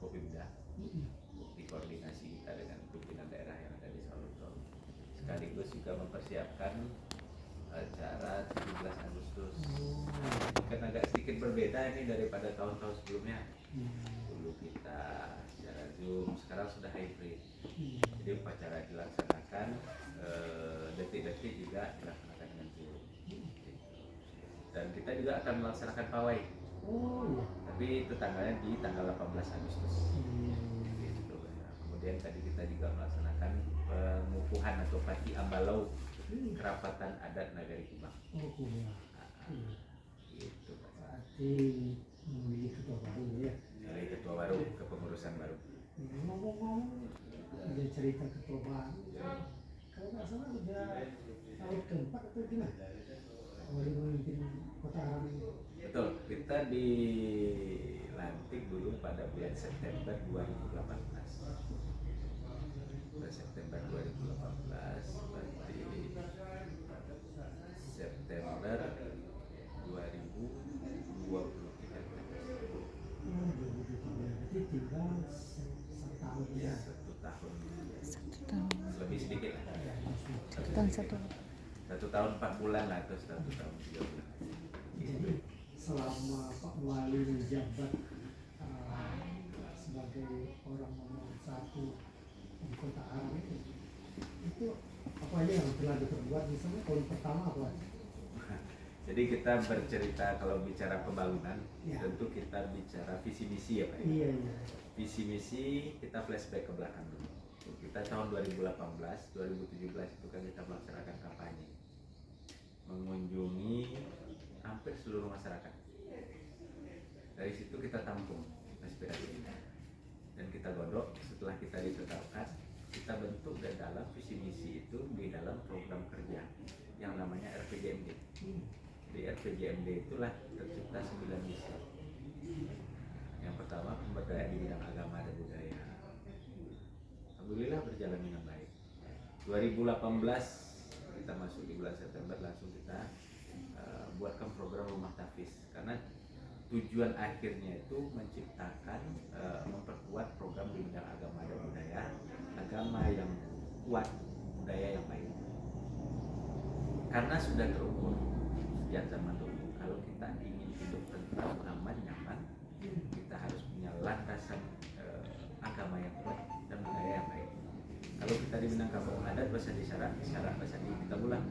Forkopimda, dikoordinasi kita dengan pimpinan daerah yang ada di Solo. Sekaligus juga mempersiapkan acara 17 Agustus. Kan agak sedikit berbeda ini daripada tahun-tahun sebelumnya. Dulu kita secara Zoom, sekarang sudah hybrid. Jadi upacara dilaksanakan, detik-detik juga dilaksanakan dengan Zoom. Dan kita juga akan melaksanakan pawai. Tapi itu tanggalnya di tanggal 18 Agustus. Gitu. Kemudian tadi kita juga melaksanakan pengukuhan atau pati ambalau kerapatan adat Nagari Kubang. Gitu. Berarti memilih ketua baru ya. Dari ketua baru, kepengurusan baru. Ngomong-ngomong, ada cerita ketua baru. Kalau nggak salah udah tahun keempat atau gimana? Awalnya memimpin Kota Aram ini. Betul, kita dilantik dulu pada bulan September 2018. Bulan September 2018, berarti September 2023. Berarti tinggal setahun Ya, ya. 1 tahun. 1 tahun. Lebih sedikit lah. 1 tahun 1. 1 tahun 4 bulan lah, atau 1 tahun 3 bulan. Jadi selama Pak Wali menjabat sebagai orang nomor 1 di Kota Aram itu apa aja yang telah diperbuat? Misalnya poin pertama apa? Jadi kita bercerita kalau bicara pembangunan, Ya. tentu kita bicara visi misi ya Pak. Iya, iya. Visi misi kita flashback ke belakang dulu. Kita tahun 2018, 2017 itu kan kita melaksanakan kampanye, mengunjungi hampir seluruh masyarakat. Dari situ kita tampung aspirasi kita dan kita godok. Setelah kita ditetapkan, kita bentuk dan dalam visi misi itu di dalam program kerja yang namanya RPJMD. Di RPJMD itulah tercipta 9 misi. Yang pertama, pemberdayaan di bidang agama dan budaya. Alhamdulillah berjalan dengan baik. 2018 kita masuk di bulan September, langsung kita buatkan program rumah tahfiz, karena tujuan akhirnya itu menciptakan, memperkuat program di bidang agama dan budaya, agama yang kuat, budaya yang baik. Karena sudah terukur sejak zaman dulu, kalau kita ingin hidup tentram, aman, nyaman, kita harus punya landasan agama yang kuat dan budaya yang baik. Kalau kita di Minangkabau adat, bahasa isyarat bahasa di kita ulang.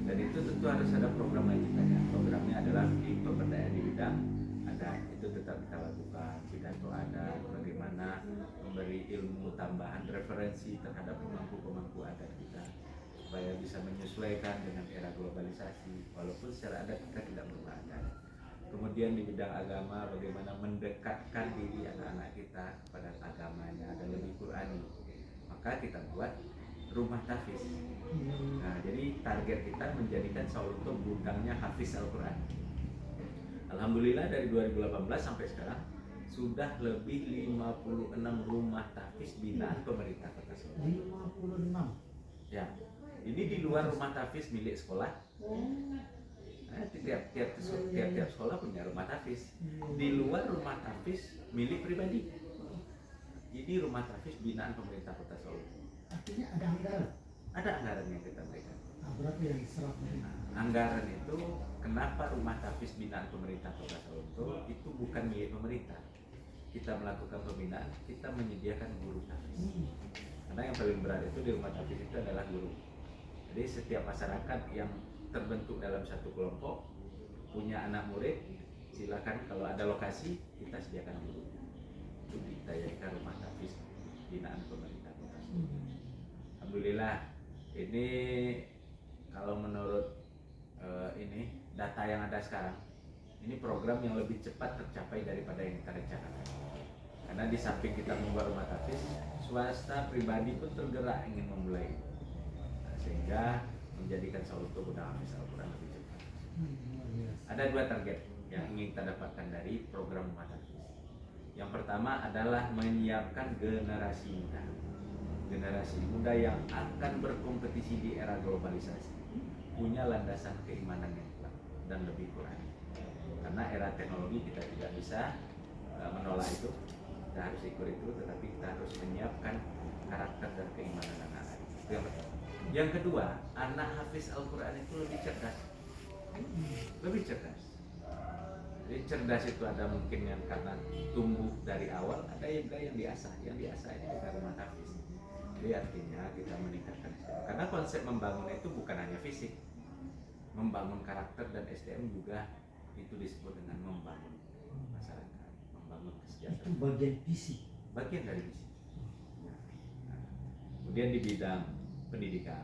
Dan itu tentu harus ada program lanjutannya. Programnya adalah di pemberdayaan di bidang adat, itu tetap kita lakukan. Pidato adat, bagaimana memberi ilmu tambahan, referensi terhadap pemangku-pemangku adat kita, supaya bisa menyesuaikan dengan era globalisasi, walaupun secara adat kita tidak berubah adat. Kemudian di bidang agama, bagaimana mendekatkan diri anak-anak kita kepada agamanya dan lebih Qurani. Maka kita buat rumah tahfiz. Nah, jadi target kita menjadikan Sawalunto gudangnya hafiz Al-Quran. Alhamdulillah dari 2018 sampai sekarang sudah lebih 56 rumah tahfiz binaan pemerintah Kota Solo. 56. Ya, ini di luar rumah tahfiz milik sekolah. Nah, tiap sekolah punya rumah tahfiz. Di luar rumah tahfiz milik pribadi. Ini rumah tahfiz binaan pemerintah Kota Solo. Artinya ada anggaran. Ada anggaran yang kita berikan. Nah, berapa yang diserap dari Anggaran itu, kenapa rumah tahfiz binaan pemerintah Kota Solo itu bukan milik pemerintah. Kita melakukan pembinaan, kita menyediakan guru tahfiz. Karena yang paling berat itu di rumah tahfiz itu adalah guru. Jadi setiap masyarakat yang terbentuk dalam satu kelompok punya anak murid, silakan kalau ada lokasi kita sediakan guru. Itu kita jadikan rumah tahfiz binaan pemerintah Kota Solo. Alhamdulillah, ini kalau menurut ini data yang ada sekarang, ini program yang lebih cepat tercapai daripada yang kita rencanakan. Karena di samping kita membuat rumah tahfiz, swasta pribadi pun tergerak ingin memulai, sehingga menjadikan Sawalunto gudang hafiz Al-Quran lebih cepat. Ada 2 target yang ingin kita dapatkan dari program rumah tahfiz. Yang pertama adalah menyiapkan generasi muda. Generasi muda yang akan berkompetisi di era globalisasi, punya landasan keimanan yang kuat dan lebih Qurani. Karena era teknologi kita tidak bisa menolak itu, kita harus ikut itu, tetapi kita harus menyiapkan karakter dan keimanan anak-anak. Itu yang pertama. Yang kedua, anak hafiz Al-Quran itu lebih cerdas. Lebih cerdas. Jadi cerdas itu ada mungkin yang karena tumbuh dari awal, ada juga yang diasah. Yang diasah ini kita rumah hafiz. Jadi artinya kita meningkatkan SDM. Karena konsep membangun itu bukan hanya fisik, membangun karakter dan SDM juga itu disebut dengan membangun masyarakat, membangun Itu kesejahteraan. bagian visi. Bagian dari misi. Nah, kemudian di bidang pendidikan.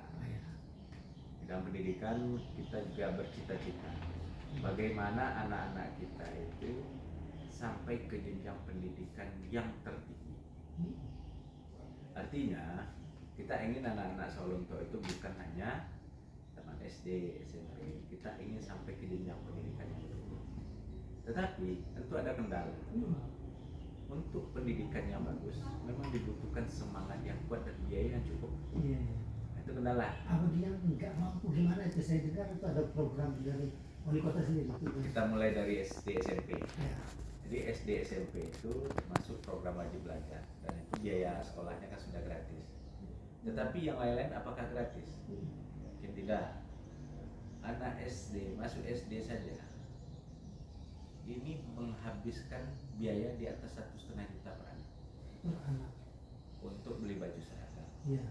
Bidang pendidikan kita juga bercita-cita bagaimana anak-anak kita itu sampai ke jenjang pendidikan yang tertinggi. Artinya kita ingin anak-anak Sawalunto itu bukan hanya teman SD, SMP, kita ingin sampai ke jenjang pendidikan yang tinggi. Tetapi tentu ada kendala. Untuk pendidikan yang bagus memang dibutuhkan semangat yang kuat dan biaya yang cukup. Iya. Nah, itu kendala. Bagi yang nggak mampu gimana itu, saya dengar itu ada program dari wali kota sendiri itu. Kita mulai dari SD, SMP. Ya. Jadi SD, SMP itu masuk program wajib belajar dan itu biaya sekolahnya kan sudah gratis. Tetapi yang lain-lain apakah gratis? Mungkin tidak. Anak SD masuk SD saja ini menghabiskan biaya di atas 1,5 juta per anak Anak. untuk beli baju seragam, Iya.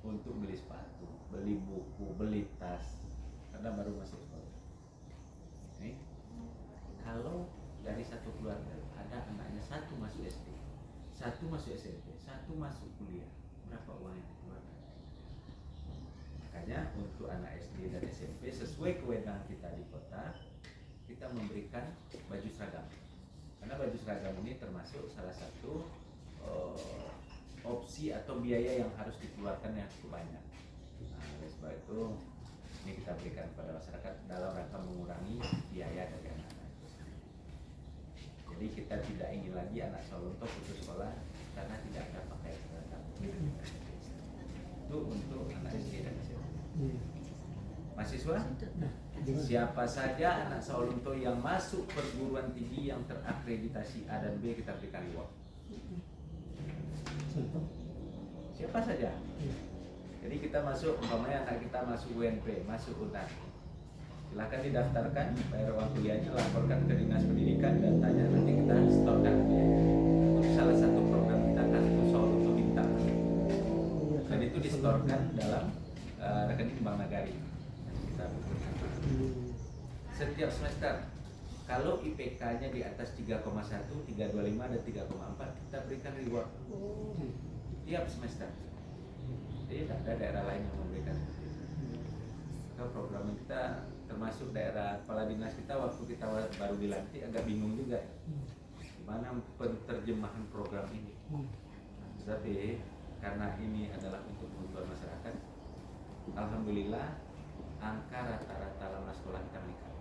untuk beli sepatu, beli buku, beli tas, karena baru masuk sekolah. Ini kalau dari satu keluarga ada anaknya satu masuk SD, satu masuk SMP, satu masuk kuliah, berapa uang yang dikeluarkan? Makanya untuk anak SD dan SMP sesuai kewenangan kita di kota, kita memberikan baju seragam. Karena baju seragam ini termasuk salah satu opsi atau biaya yang harus dikeluarkan yang cukup banyak. Nah, oleh sebab itu ini kita berikan kepada masyarakat dalam rangka mengurangi biaya dari anak-anak itu. Jadi kita tidak ingin lagi anak Sawalunto putus sekolah karena tidak ada pakaian seragam. Itu untuk anak SD dan SMP. Iya. Mahasiswa, Nah, siapa saja anak Sawalunto yang masuk perguruan tinggi yang terakreditasi A dan B kita berikan reward. contoh. Siapa saja. Iya. Jadi kita masuk, umpamanya anak kita masuk UNP, masuk UNAR. Silahkan didaftarkan, bayar uang kuliahnya, laporkan ke dinas pendidikan, datanya nanti kita setorkan. Itu salah satu program kita kartu Sawalunto Bintang. Iya. Dan itu disetorkan dalam rekening Bank Nagari. Kita butuhkan. Setiap semester kalau IPK-nya di atas 3,1, 3,25 dan 3,4 kita berikan reward Oh. tiap semester. Jadi tidak ada daerah lain yang memberikan seperti itu. Maka program kita termasuk daerah kepala dinas kita waktu kita baru dilantik agak bingung juga gimana penerjemahan program ini. Tapi karena ini adalah untuk kebutuhan masyarakat, alhamdulillah angka rata-rata lama sekolah kita meningkat.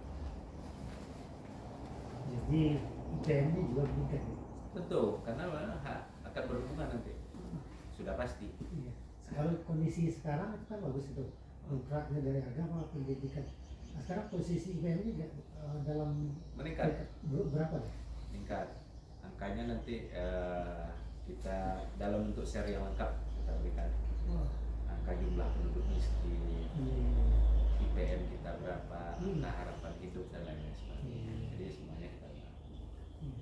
Jadi IPM-nya juga meningkat. Tentu, karena akan berhubungan nanti. Sudah pasti. Iya. Kalau kondisi sekarang itu kan bagus itu, kontraknya dari agama pendidikan. Nah, sekarang posisi IPM-nya dalam Meningkat. berapa ya? Meningkat. Angkanya nanti kita dalam bentuk seri yang lengkap kita berikan. Wah. Angka jumlah penduduk miskin, Iya. IPM kita berapa, Hmm. angka harapan hidup dan lain-lain sebagainya. Hmm. Jadi semuanya kita tahu. Hmm.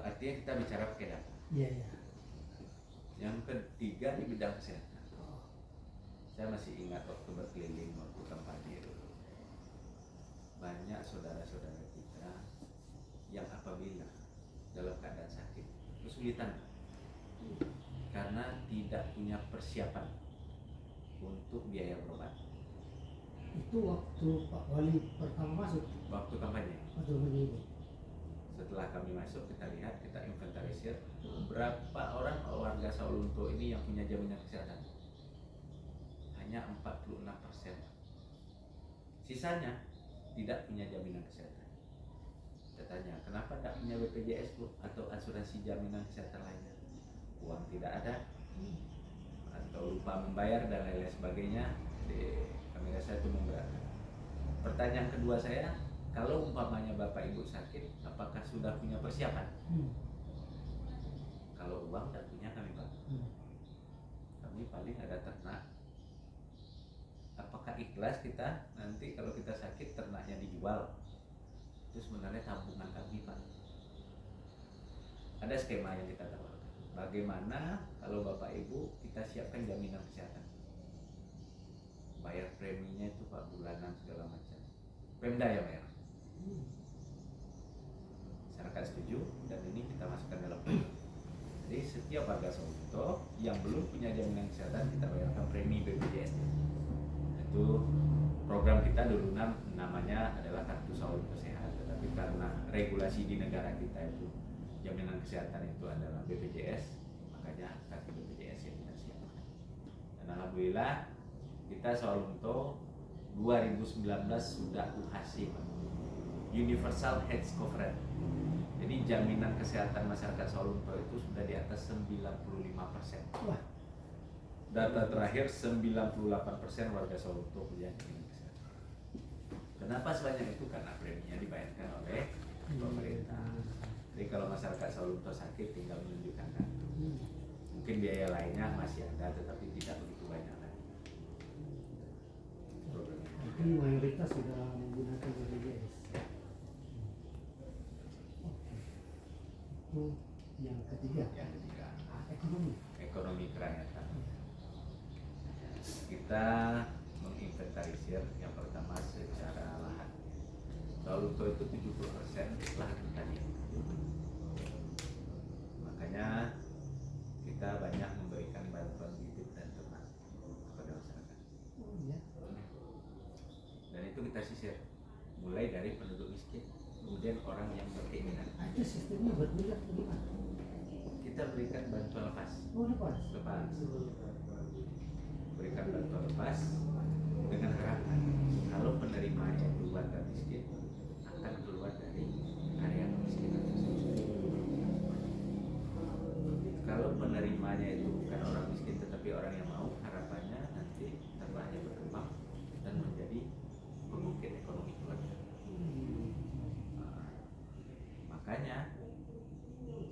Artinya kita bicara pakai data. Iya, iya. Yang ketiga di bidang kesehatan. Oh. Saya masih ingat waktu berkeliling waktu kampanye dulu. Banyak saudara-saudara kita yang apabila dalam keadaan sakit kesulitan karena tidak punya persiapan untuk biaya berobat. Itu waktu Pak Wali pertama masuk Waktu kampanye, atau begini? setelah kami masuk kita lihat, kita inventarisir berapa orang warga Sawalunto ini yang punya jaminan kesehatan. Hanya 46%. Sisanya tidak punya jaminan kesehatan. Saya tanya, kenapa tidak punya BPJS Bu atau asuransi jaminan kesehatan lainnya? Uang tidak ada atau lupa membayar dan lain-lain sebagainya. Kami rasa itu memberatkan. Pertanyaan kedua saya, Kalau umpamanya Bapak Ibu sakit, apakah sudah punya persiapan? Kalau uang tidak punya kami Pak. Kami paling ada ternak. Apakah ikhlas kita nanti kalau kita sakit ternaknya dijual? Itu sebenarnya tabungan kami Pak. Ada skema yang kita tawarkan. Bagaimana kalau Bapak Ibu kita siapkan jaminan kesehatan? Bayar preminya itu Pak bulanan segala macam. Pemda ya bayar. Masyarakat setuju dan ini kita masukkan dalam program. Jadi setiap warga Sawalunto yang belum punya jaminan kesehatan kita bayarkan premi BPJS. Itu program kita dulu namanya adalah Kartu Sawalunto Sehat, tetapi karena regulasi di negara kita itu jaminan kesehatan itu adalah BPJS, makanya kartu BPJS yang kita siapkan. Dan alhamdulillah kita Sawalunto 2019 sudah UHC, Universal Health Coverage. Jadi jaminan kesehatan masyarakat Sawalunto itu sudah di atas 95%. Wah. Data terakhir 98% warga Sawalunto punya jaminan kesehatan. Kenapa sebanyak itu? Karena preminya dibayarkan oleh pemerintah. Jadi kalau masyarakat Sawalunto sakit tinggal menunjukkan kartu. Mungkin biaya lainnya masih ada, tetapi tidak begitu banyak lagi. Tapi mayoritas sudah menggunakan BPJS. Oke. Itu yang ketiga. Yang ketiga, Ekonomi. ekonomi kerakyatan. Kita menginventarisir yang pertama secara lahan. Sawalunto itu 70% lahan pertanian. Makanya kita banyak memberikan bantuan bibit dan ternak kepada masyarakat. Oh iya. Dan itu kita sisir mulai dari penduduk miskin, kemudian orang yang berkeinginan. Itu sistemnya berbeda bagaimana? Kita berikan bantuan lepas, Oh lepas. berikan bantuan lepas dengan harapan kalau penerimanya itu warga miskin akan keluar dari area kemiskinan tersebut. Kalau penerimanya itu bukan orang miskin tetapi orang yang mau, harapannya nanti ternaknya berkembang dan menjadi pembangkit ekonomi keluarga. Makanya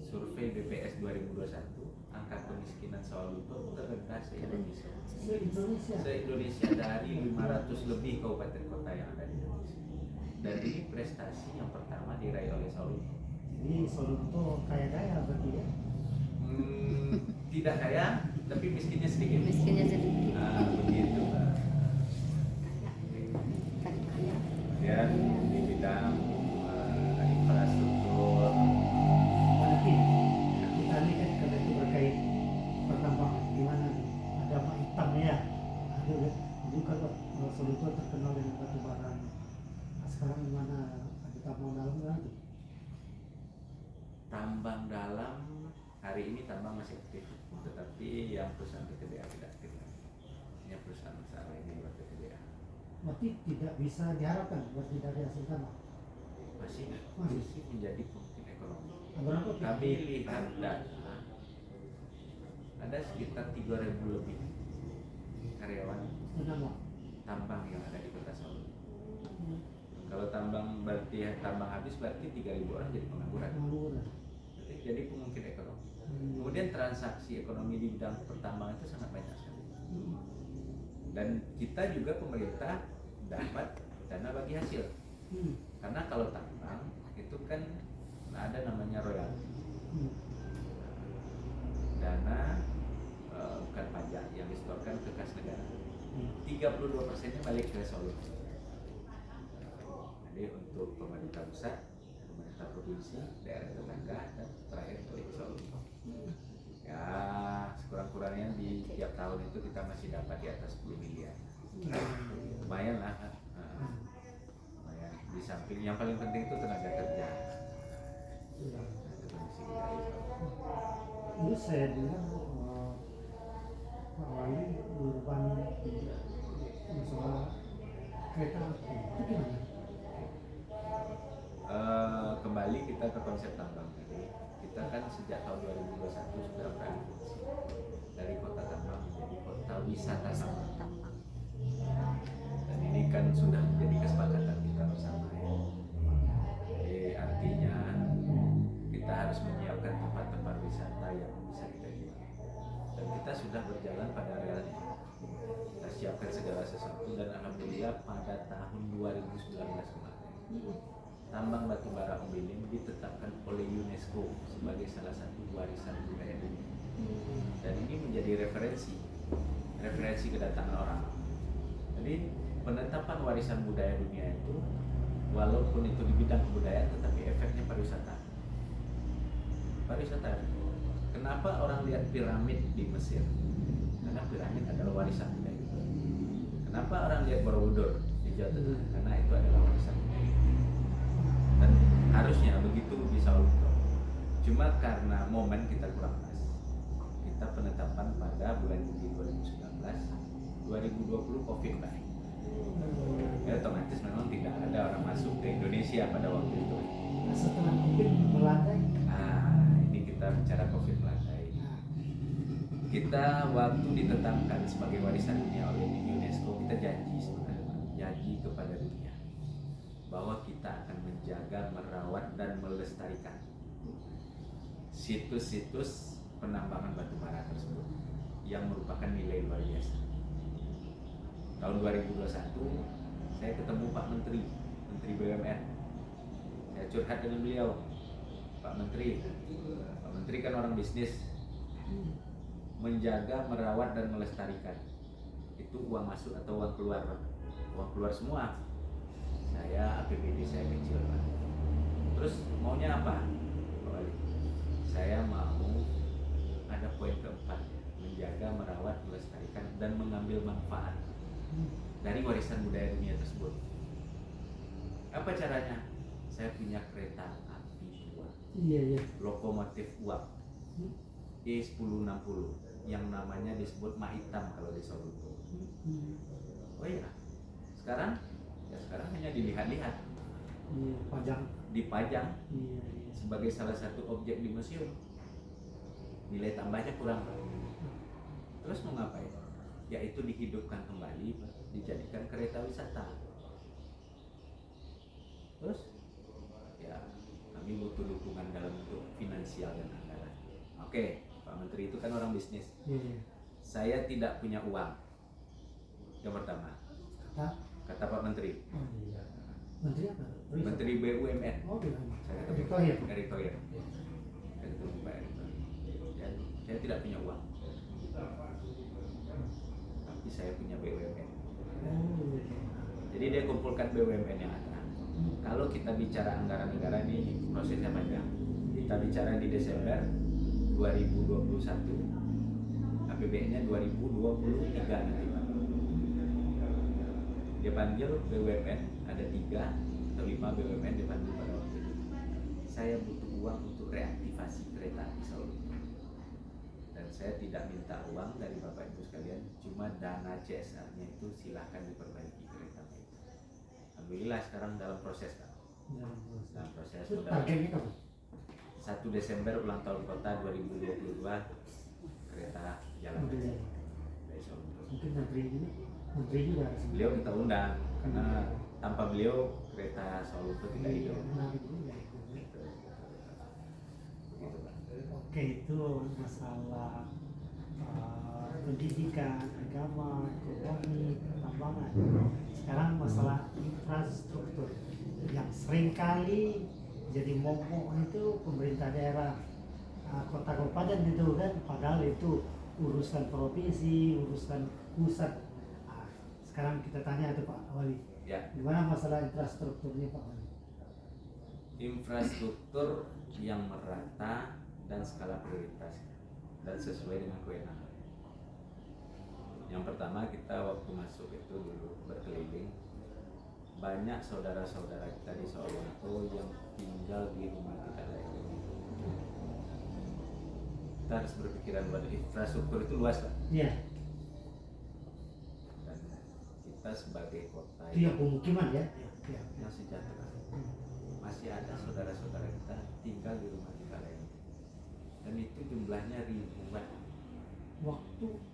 survei BPS 2021 angka kemiskinan Sawalunto terendah se-Indonesia. Se-Indonesia dari 500 lebih kabupaten kota yang ada di Indonesia. Dan ini prestasi yang pertama diraih oleh Sawalunto. Jadi Sawalunto kaya-kaya berarti ya? Tidak kaya, tapi miskinnya sedikit. Miskinnya sedikit. Begitu Pak. Kaya. Dan di bidang infrastruktur. Nanti kita ini kan karena itu berkait pertambangan gimana nih? Ada mak hitam ya. Dulu kalau Sawalunto terkenal dengan batu bara. Nah, sekarang gimana? Ada tambang dalam nanti? Tambang dalam hari ini tambang masih aktif, tetapi yang perusahaan PTBA tidak aktif. Ini perusahaan besar ini buat PTBA. Berarti tidak bisa diharapkan berarti dari hasil tambang. Masih menjadi pembangkit ekonomi. Berapa? Kami lihat data ada sekitar 3.000 lebih karyawan Nama. tambang yang ada di Kota Sawalunto. Kalau tambang berarti tambang habis berarti 3.000 orang jadi pengangguran. Jadi pemungkit ekonomi. Kemudian transaksi ekonomi di bidang pertambangan itu sangat banyak sekali. Dan kita juga pemerintah dapat dana bagi hasil. Karena kalau tambang itu kan ada namanya royalti. Dana bukan pajak yang disetorkan ke kas negara. 32%-nya balik ke Sawalunto. Jadi untuk pemerintah pusat, pemerintah provinsi, daerah tetangga, dan terakhir oleh Sawalunto. Ya sekurang-kurangnya di tiap tahun itu kita masih dapat di atas 10 miliar. Lumayan lah. Lumayan. Di samping yang paling penting itu tenaga kerja. Ini saya bilang Pak Wali urban masalah kereta api itu gimana? Kembali kita ke konsep tambang tadi. Kita kan sejak tahun 2021 sudah beralih dari kota tambang menjadi kota wisata tambang. Dan ini kan sudah menjadi kesepakatan kita bersama ya. sudah berjalan pada realnya. Kita siapkan segala sesuatu dan alhamdulillah pada tahun 2019 kemarin tambang batu bara Ombilin ditetapkan oleh UNESCO sebagai salah satu warisan budaya dunia. Dan ini menjadi referensi kedatangan orang. Jadi penetapan warisan budaya dunia itu walaupun itu di bidang kebudayaan tetapi efeknya pariwisata. Kenapa orang lihat piramid di Mesir? Karena piramid adalah warisan budaya. Kenapa orang lihat Borobudur di Jawa Tengah? Karena itu adalah warisan budaya. Dan harusnya begitu di Sawalunto. Cuma karena momen kita kurang pas. Kita penetapan pada bulan Juli 2019, 2020 COVID naik. Ya, otomatis memang tidak ada orang masuk ke Indonesia pada waktu itu. Setelah COVID melandai. Ini kita bicara COVID melandai. Kita waktu ditetapkan sebagai warisan dunia oleh UNESCO, kita janji sebenarnya, janji kepada dunia bahwa kita akan menjaga, merawat dan melestarikan situs-situs penambangan batu bara tersebut yang merupakan nilai luar biasa. Tahun 2021 saya ketemu Pak Menteri BUMN. Saya curhat dengan beliau, Pak Menteri kan orang bisnis, menjaga, merawat dan melestarikan itu uang masuk atau uang keluar? Uang keluar semua. Saya APBD saya kecil Pak. Terus maunya apa? Saya mau ada poin keempat, menjaga, merawat, melestarikan dan mengambil manfaat dari warisan budaya dunia tersebut. Apa caranya? Saya punya kereta api tua, lokomotif uap E1060 yang namanya disebut Mahitam kalau di Sawalunto. Oh iya, sekarang hanya dilihat-lihat, dipajang sebagai salah satu objek di museum. Nilai tambahnya kurang. Terus mau ngapain? Yaitu dihidupkan kembali, dijadikan kereta wisata. Terus ya kami butuh dukungan dalam bentuk finansial dan anggaran. Oke, Pak Menteri itu kan orang bisnis. Saya tidak punya uang. Yang pertama, kata Pak Menteri. Menteri apa? Menteri BUMN. Saya ketemu Pak Erick Thohir. Saya ketemu Pak Erick Thohir. Saya tidak punya uang, tapi saya punya BUMN. Jadi dia kumpulkan BUMN yang ada. Kalau kita bicara anggaran-anggaran ini prosesnya panjang. Kita bicara di Desember 2021, APBN-nya 2023 nanti Pak. Dia panggil BUMN, ada 3 atau 5 BUMN dipanggil pada waktu itu. Saya butuh uang untuk reaktivasi kereta api Sawalunto. Dan saya tidak minta uang dari Bapak Ibu sekalian, cuma dana CSR-nya itu silahkan diperbaiki kereta api. Alhamdulillah sekarang dalam proses Pak. Dalam proses. Targetnya kapan? 1 Desember ulang tahun kota 2022 kereta jalan dari Sawalunto. Mungkin menteri juga harus. Beliau kita undang karena tanpa beliau kereta Sawalunto tidak hidup. Oke, itu masalah pendidikan, agama, ekonomi, pertambangan. Sekarang masalah infrastruktur yang seringkali jadi momok itu pemerintah daerah, kota kabupaten itu kan, padahal itu urusan provinsi, urusan pusat. Sekarang kita tanya tuh Pak Wali, gimana masalah infrastrukturnya Pak Wali? Infrastruktur yang merata dan skala prioritas dan sesuai dengan kewenangan. Yang pertama, kita waktu masuk itu dulu berkeliling, banyak saudara-saudara kita di Sawalunto yang tinggal di rumah tidak layak huni. Kita harus berpikiran bahwa infrastruktur itu luas Pak. Iya. Dan kita sebagai kota Itu yang pemukiman ya. yang sejahtera, masih ada saudara-saudara kita tinggal di rumah tidak layak huni. Dan itu jumlahnya ribuan. Waktu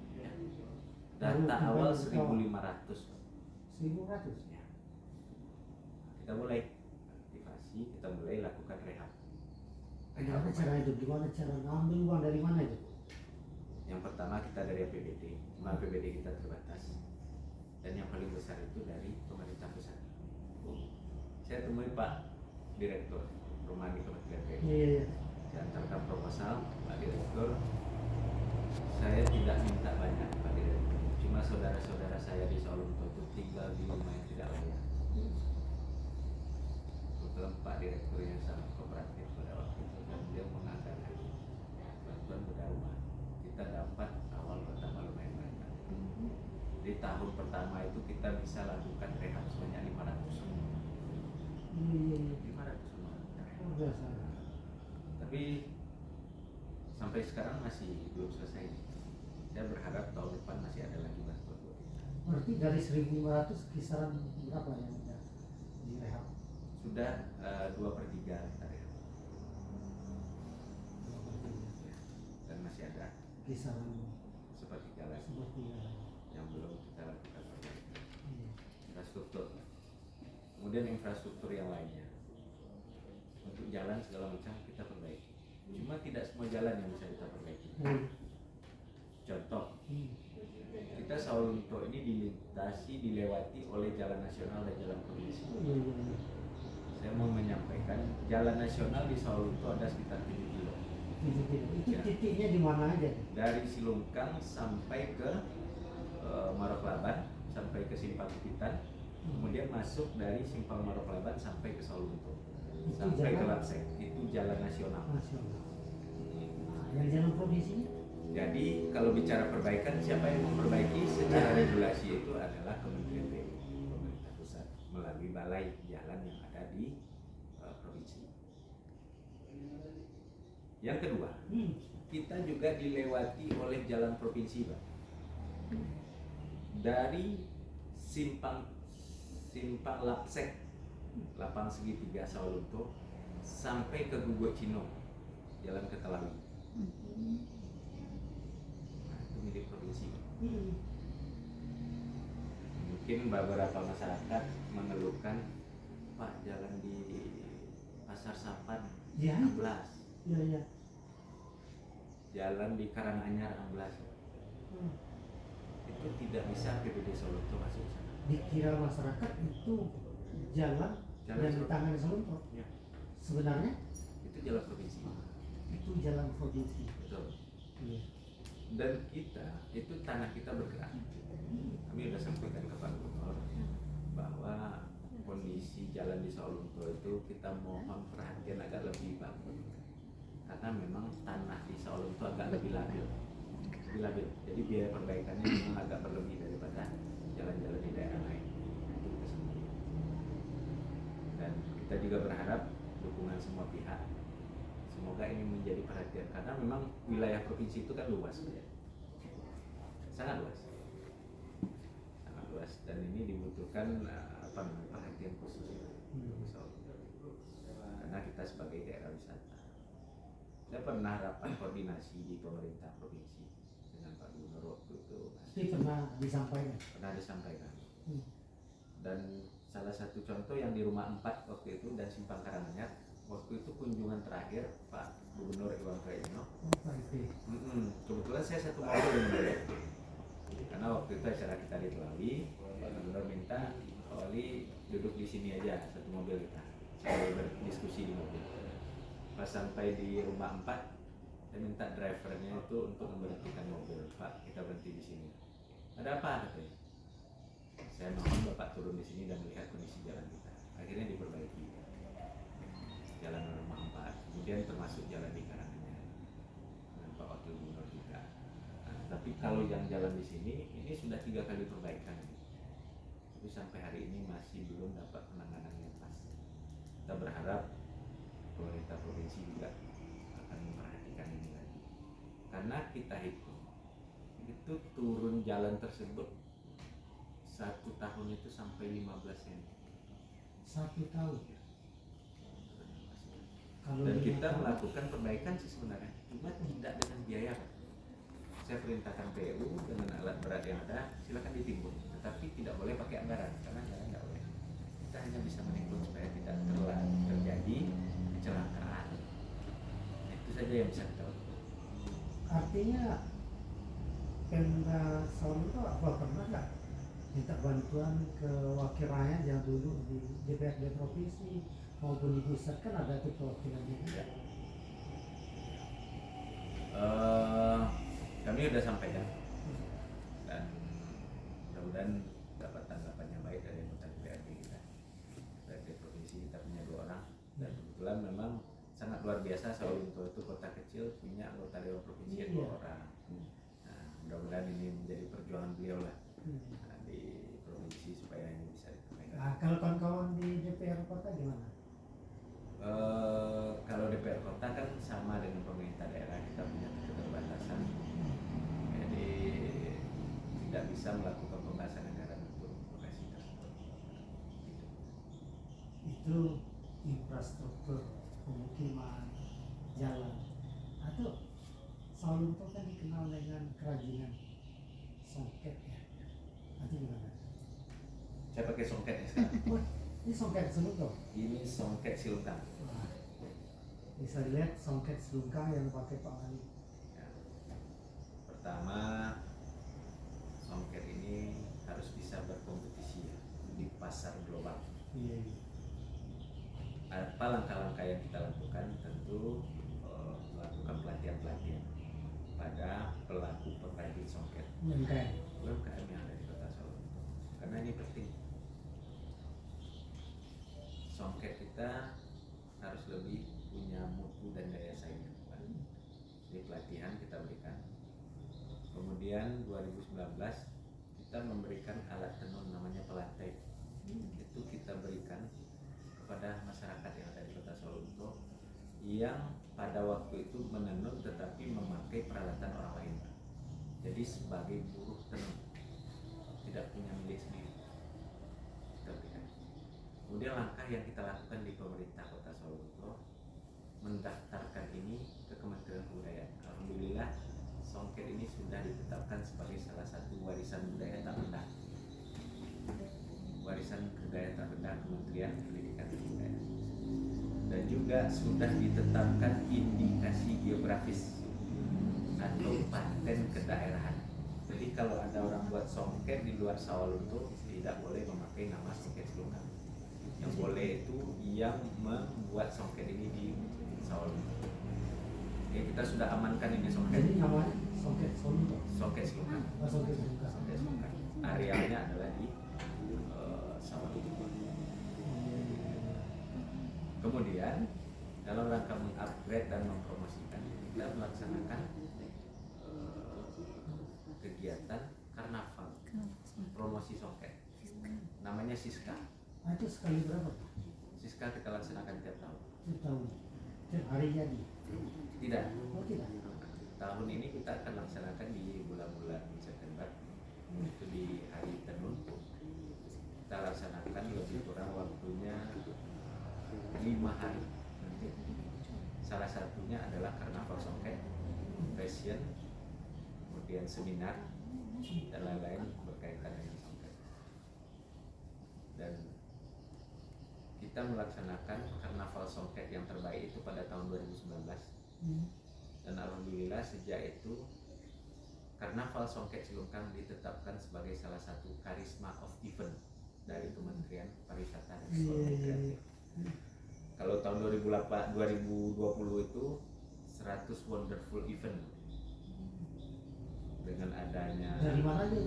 Data awal 1.500. 1.500. Ya. Kita mulai aktivasi, kita mulai lakukan rehab. Gimana cara itu? Gimana cara ngambil uang dari mana itu? Yang pertama kita dari APBD, cuma APBD kita terbatas. Dan yang paling besar itu dari pemerintah pusat. Saya temui Pak Direktur Rumah di Kementerian PU. Iya. Saya antarkan proposal, Pak Direktur, saya tidak minta banyak Pak Direktur, cuma saudara-saudara saya di Solo itu tinggal di rumah yang tidak layak. Kebetulan Pak Direktur yang sangat kooperatif pada waktu itu, dan dia menganggarkan bantuan bedah rumah. Kita dapat awal pertama lumayan banyak. Di tahun pertama itu kita bisa lakukan rehab sebanyak 500 rumah. Iya. 500 rumah. Udah sana. Tapi sampai sekarang masih belum selesai. Saya berharap tahun depan masih ada lagi bantuan buat kita. Berarti dari 1.500 kisaran berapa yang udah direhab? Sudah 2/3 kita rehab. Dan masih ada Kisaran sepertiga lagi sepertiga. yang belum kita lakukan perbaikan. Iya. Infrastruktur. Kemudian infrastruktur yang lainnya. Untuk jalan segala macam kita perbaiki. Cuma tidak semua jalan yang bisa kita perbaiki. Contoh, kita Sawalunto ini dilewati oleh jalan nasional dan jalan provinsi. Iya. Saya mau menyampaikan jalan nasional di Sawalunto ada sekitar 7 kilo. Itu Ya. titiknya di mana aja? Dari Silungkang sampai ke Maroklaban, sampai ke Simpang Pipitan, kemudian masuk dari Simpang Maroklaban sampai ke Sawalunto, Itu sampai ke jalan Lapsek. Itu jalan nasional. nasional. Nah, yang jalan provinsinya? Jadi kalau bicara perbaikan, siapa yang memperbaiki secara regulasi itu adalah Kementerian PU, pemerintah pusat, melalui balai jalan yang ada di provinsi. Yang kedua, kita juga dilewati oleh jalan provinsi, Pak. Dari simpang Lapsek, lapang segitiga Sawalunto, sampai ke Guguk Cino, jalan ke Telawi. Nah, itu milik provinsi. Mungkin beberapa masyarakat mengeluhkan, Pak, jalan di Pasar Sapan Ya. 16, Iya. jalan di Karanganyar 16. Itu tidak bisa PBD Sawalunto masuk ke sana. Dikira masyarakat itu jalan Jalan yang Solo. ditangani Solo. Ya, Sebenarnya itu jalan provinsi. itu jalan provinsi. Betul. Iya. Dan kita itu tanah kita bergerak. Kami sudah sampaikan ke Pak Gubernur bahwa kondisi jalan di Sawalunto itu kita mohon perhatian agak lebih bagus, karena memang tanah di Sawalunto agak lebih labil. Jadi biaya perbaikannya memang agak berlebih daripada jalan-jalan di daerah lain. Itu sendiri. Dan kita juga berharap dukungan semua pihak. Semoga ini menjadi perhatian, karena memang wilayah provinsi itu kan luas, sangat luas, dan ini dibutuhkan perhatian khusus untuk Sawalunto. Karena kita sebagai daerah wisata. Saya pernah rapat koordinasi di pemerintah provinsi dengan Pak Gubernur waktu itu. Itu pernah disampaikan. Pernah disampaikan. Dan salah satu contoh yang di Rumah 4 waktu itu dan Simpang Karanganyar, waktu itu kunjungan terakhir Pak Gubernur Iwan Praetno. Kebetulan saya satu mobil dengan beliau, karena waktu itu acara kita di Telawi. Pak Gubernur minta Pak Wali duduk di sini aja, satu mobil kita, sambil berdiskusi di mobil. Pas sampai di Rumah 4, saya minta drivernya itu untuk memberhentikan mobil. Pak, kita berhenti di sini. Ada apa, katanya? Saya mohon Bapak turun di sini dan melihat kondisi jalan kita. Akhirnya diperbaiki jalan Rumah 4, kemudian termasuk jalan di Karanganyar dengan Pak Wakil Gubernur juga. Nah, tapi kalau yang jalan di sini ini sudah 3 kali perbaikan, tapi sampai hari ini masih belum dapat penanganan yang pas. Kita berharap pemerintah provinsi juga akan memperhatikan ini lagi, karena kita hitung itu turun jalan tersebut 1 tahun itu sampai 15 cm. 1 tahun. Kalau Dan 5 kita tahun, melakukan perbaikan sih sebenarnya, cuma tidak dengan biaya, Pak. Saya perintahkan PU dengan alat berat yang ada, silakan ditimbun, tetapi tidak boleh pakai anggaran, karena anggaran tidak boleh. Kita hanya bisa menimbun supaya tidak terjadi kecelakaan. Itu saja yang bisa kita lakukan. artinya Pemda Solo itu apa pernah nggak minta bantuan ke wakil rakyat yang dulu di DPRD provinsi maupun di pusat, kan ada tuh perwakilannya juga. Kami sudah sampaikan dan mudah-mudahan dapat tanggapan yang baik dari anggota DPRD kita. DPRD provinsi kita punya 2 orang dan kebetulan memang sangat luar biasa Sawalunto itu kota kecil punya anggota dewan provinsi yang 2 orang. Nah, mudah-mudahan ini menjadi perjuangan beliau lah di provinsi supaya ini bisa ditunaikan. Nah, kalau kawan-kawan di DPR kota gimana? Kalau DPR kota kan sama dengan pemerintah daerah, kita punya keterbatasan, jadi tidak bisa melakukan pembahasan anggaran untuk lokasi tersebut. Itu infrastruktur pemukiman, jalan, atau Sawalunto kan dikenal dengan kerajinan songket ya, atau gimana? Saya pakai songket ya sekarang. Wah, ini songket Sawalunto. Ini songket silungkang. Wah, bisa dilihat songket selungkang yang pakai Pak Ali. Ya. Pertama, songket ini harus bisa berkompetisi ya, di pasar global. Iya. Apa langkah-langkah yang kita lakukan? Tentu melakukan pelatihan-pelatihan pada pelaku pengrajin songket UMKM yang ada di Kota Solo, karena ini penting. Songket kita harus lebih punya mutu dan daya saing yang kuat. Jadi pelatihan kita berikan. Kemudian 2019 kita memberikan alat tenun namanya pelantai. Itu kita berikan kepada masyarakat yang ada di Kota Sawalunto yang pada waktu itu menenun tetapi memakai peralatan orang lain. Jadi sebagai buruh tenun, tidak punya milik sendiri. Kita berikan. Kemudian langkah yang kita lakukan di pemerintah Kota Sawalunto, mendaftarkan ini ke Kementerian Kebudayaan. Alhamdulillah songket ini sudah ditetapkan sebagai salah satu warisan budaya tak benda. Warisan budaya tak benda Kementerian Pendidikan dan Kebudayaan. Dan juga sudah ditetapkan indikasi geografis atau paten kedaerahan. Jadi kalau ada orang buat songket di luar Sawalunto tidak boleh memakai nama songket selungkang. Yang boleh itu yang membuat songket ini di Sawalunto. Oke, kita sudah amankan ini songket. Jadi namanya songket Sawalunto. Songket selungkang. Songket selungkang. Songket selungkang. Arealnya adalah di Sawalunto. Kemudian dalam rangka mengupgrade dan mempromosikan, kita melaksanakan kegiatan karnaval promosi songket, namanya Siska. Nah, itu sekali berapa? Siska kita laksanakan tiap tahun. Tiap tahun. Tiap hari jadi. Tidak. Oh tidak. Tahun ini kita akan laksanakan di bulan-bulan September. Itu di hari tenun. Kita laksanakan lebih kurang waktunya 5 hari. Nanti salah satunya adalah karnaval songket, fashion, kemudian seminar dan lain-lain berkaitan dengan songket. Dan kita melaksanakan karnaval songket yang terbaik itu pada tahun 2019. Dan alhamdulillah sejak itu karnaval songket selungkang ditetapkan sebagai salah satu karisma of event dari Kementerian Pariwisata dan Ekonomi Kreatif. Kalau tahun 2020 itu 100 wonderful event dengan adanya Dari mana aja?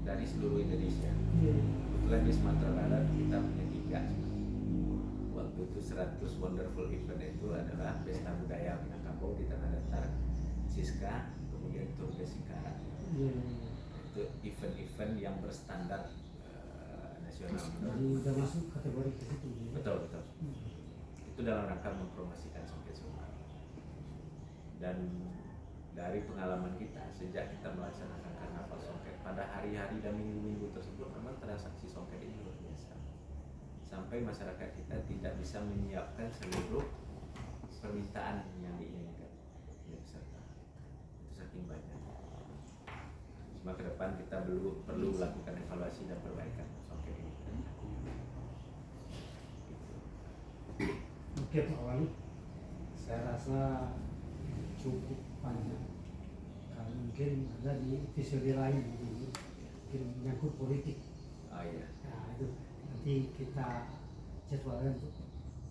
dari seluruh Indonesia. Iya. Kebetulan di Sumatera Barat kita punya 3. Waktu itu 100 wonderful event itu adalah pesta budaya Minangkabau di Tanah Datar, Siska, kemudian Tour de Singkarak. Iya. Itu event-event yang berstandar nasional. Jadi udah masuk kategori ke situ. Ya? Betul. Itu dalam rangka mempromosikan songket selungkang. Dan dari pengalaman kita sejak kita melaksanakan karnaval songket, pada hari-hari dan minggu-minggu tersebut memang transaksi songket ini luar biasa. Sampai masyarakat kita tidak bisa menyiapkan seluruh permintaan yang diinginkan oleh peserta. Itu saking banyak. Cuma ke depan kita perlu melakukan evaluasi dan perbaikan songket ini. Oke Pak Wali, saya rasa cukup panjang kalau mungkin ada di episode lain mungkin menyangkut politik. Oh iya. Nah itu nanti kita jadwalkan untuk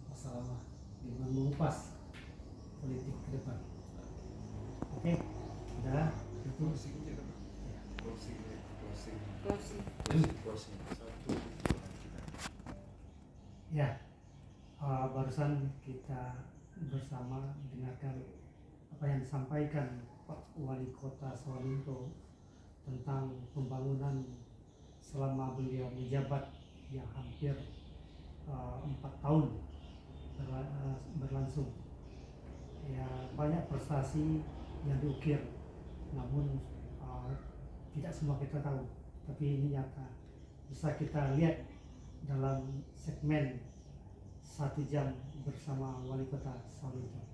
masalah gimana mengupas politik ke depan. Oke, udah itu. Closing aja kan? Ya. Closing. Closing. Satu. Ya, barusan kita bersama mendengarkan apa yang disampaikan Pak Wali Kota Sawalunto tentang pembangunan selama beliau menjabat yang hampir 4 tahun berlangsung. Ya, banyak prestasi yang diukir, namun tidak semua kita tahu, tapi ini nyata. Bisa kita lihat dalam segmen 1 jam bersama Wali Kota Sawalunto.